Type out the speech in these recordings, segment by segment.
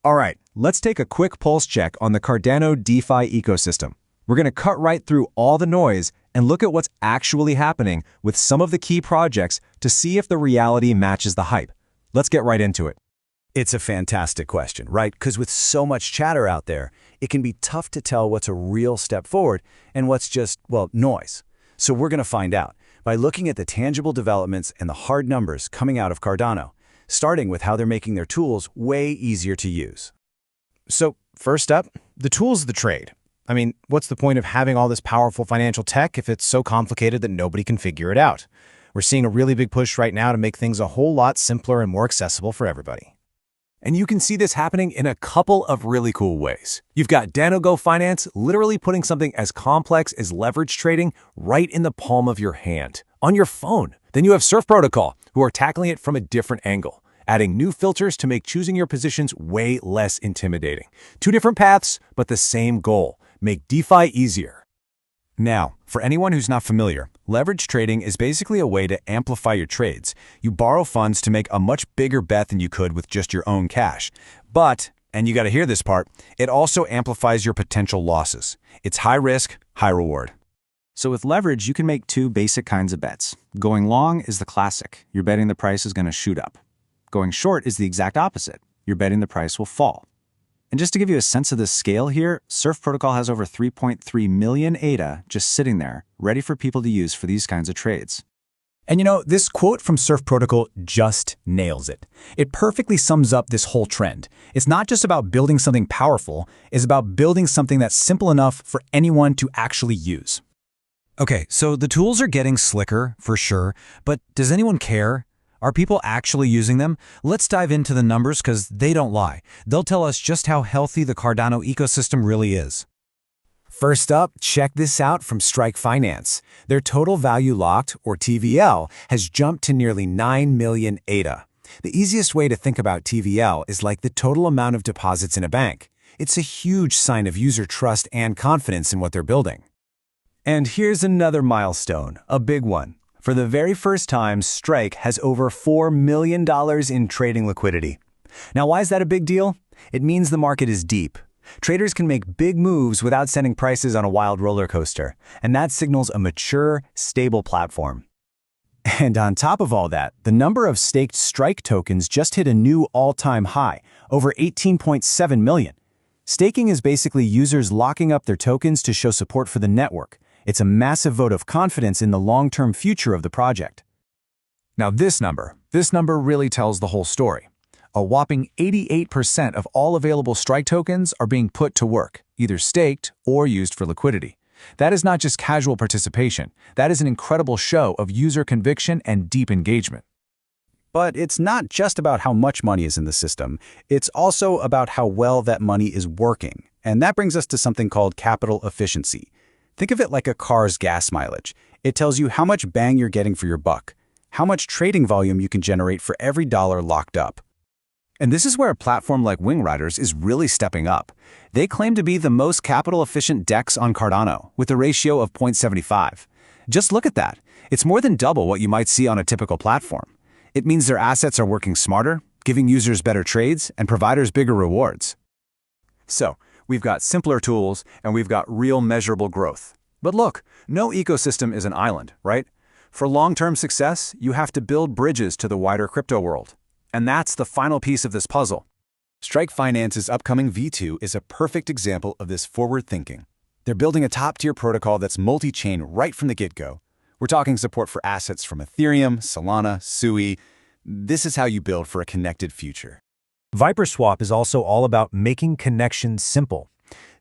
All right, let's take a quick pulse check on the Cardano DeFi ecosystem. We're going to cut right through all the noise and look at what's actually happening with some of the key projects to see if the reality matches the hype. Let's get right into it. It's a fantastic question, right? Because with so much chatter out there, it can be tough to tell what's a real step forward and what's just, well, noise. So we're going to find out by looking at the tangible developments and the hard numbers coming out of Cardano, starting with how they're making their tools way easier to use. So first up, the tools of the trade. I mean, what's the point of having all this powerful financial tech if it's so complicated that nobody can figure it out? We're seeing a really big push right now to make things a whole lot simpler and more accessible for everybody. And you can see this happening in a couple of really cool ways. You've got Go Finance literally putting something as complex as leverage trading right in the palm of your hand, on your phone. Then you have Surf Protocol, who are tackling it from a different angle, adding new filters to make choosing your positions way less intimidating. Two different paths, but the same goal: make DeFi easier. Now, for anyone who's not familiar, leverage trading is basically a way to amplify your trades. You borrow funds to make a much bigger bet than you could with just your own cash. But, and you got to hear this part, it also amplifies your potential losses. It's high risk, high reward. So with leverage, you can make two basic kinds of bets. Going long is the classic. You're betting the price is going to shoot up. Going short is the exact opposite. You're betting the price will fall. And just to give you a sense of the scale here, Surf Protocol has over 3.3 million ADA just sitting there, ready for people to use for these kinds of trades. And you know, this quote from Surf Protocol just nails it. It perfectly sums up this whole trend. It's not just about building something powerful, it's about building something that's simple enough for anyone to actually use. Okay, so the tools are getting slicker, for sure, but does anyone care? Are people actually using them? Let's dive into the numbers because they don't lie. They'll tell us just how healthy the Cardano ecosystem really is. First up, check this out from Strike Finance. Their total value locked, or TVL, has jumped to nearly 9 million ADA. The easiest way to think about TVL is like the total amount of deposits in a bank. It's a huge sign of user trust and confidence in what they're building. And here's another milestone, a big one. For the very first time, Strike has over $4 million in trading liquidity. Now, why is that a big deal? It means the market is deep. Traders can make big moves without sending prices on a wild roller coaster, and that signals a mature, stable platform. And on top of all that, the number of staked Strike tokens just hit a new all-time high, over 18.7 million. Staking is basically users locking up their tokens to show support for the network. It's a massive vote of confidence in the long-term future of the project. Now this number really tells the whole story. A whopping 88% of all available Strike tokens are being put to work, either staked or used for liquidity. That is not just casual participation. That is an incredible show of user conviction and deep engagement. But it's not just about how much money is in the system. It's also about how well that money is working. And that brings us to something called capital efficiency. Think of it like a car's gas mileage. It tells you how much bang you're getting for your buck, how much trading volume you can generate for every dollar locked up. And this is where a platform like Wing Riders is really stepping up. They claim to be the most capital-efficient DEX on Cardano, with a ratio of 0.75. Just look at that. It's more than double what you might see on a typical platform. It means their assets are working smarter, giving users better trades, and providers bigger rewards. So, we've got simpler tools, and we've got real measurable growth. But look, no ecosystem is an island, right? For long-term success, you have to build bridges to the wider crypto world. And that's the final piece of this puzzle. Strike Finance's upcoming V2 is a perfect example of this forward thinking. They're building a top-tier protocol that's multi-chain right from the get-go. We're talking support for assets from Ethereum, Solana, Sui. This is how you build for a connected future. ViperSwap is also all about making connections simple.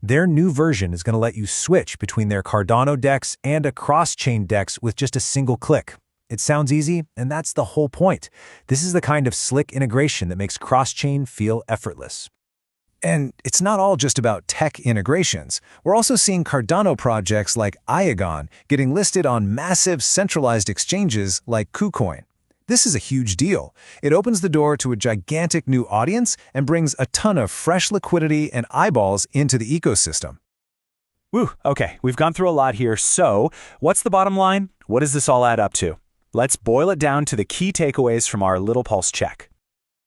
Their new version is going to let you switch between their Cardano DEX and a cross-chain DEX with just a single click. It sounds easy, and that's the whole point. This is the kind of slick integration that makes cross-chain feel effortless. And it's not all just about tech integrations. We're also seeing Cardano projects like Iagon getting listed on massive centralized exchanges like KuCoin. This is a huge deal. It opens the door to a gigantic new audience and brings a ton of fresh liquidity and eyeballs into the ecosystem. Woo, okay, we've gone through a lot here, so what's the bottom line? What does this all add up to? Let's boil it down to the key takeaways from our little pulse check.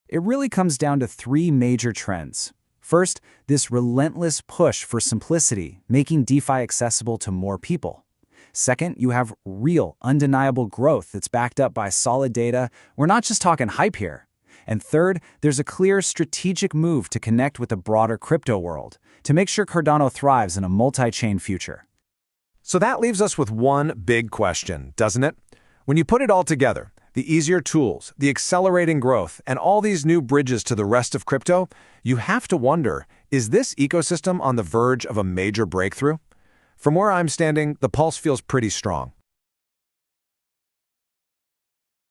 It really comes down to three major trends. First, this relentless push for simplicity, making DeFi accessible to more people. Second, you have real, undeniable growth that's backed up by solid data. We're not just talking hype here. And third, there's a clear strategic move to connect with the broader crypto world, to make sure Cardano thrives in a multi-chain future. So that leaves us with one big question, doesn't it? When you put it all together, the easier tools, the accelerating growth, and all these new bridges to the rest of crypto, you have to wonder, is this ecosystem on the verge of a major breakthrough? From where I'm standing, the pulse feels pretty strong.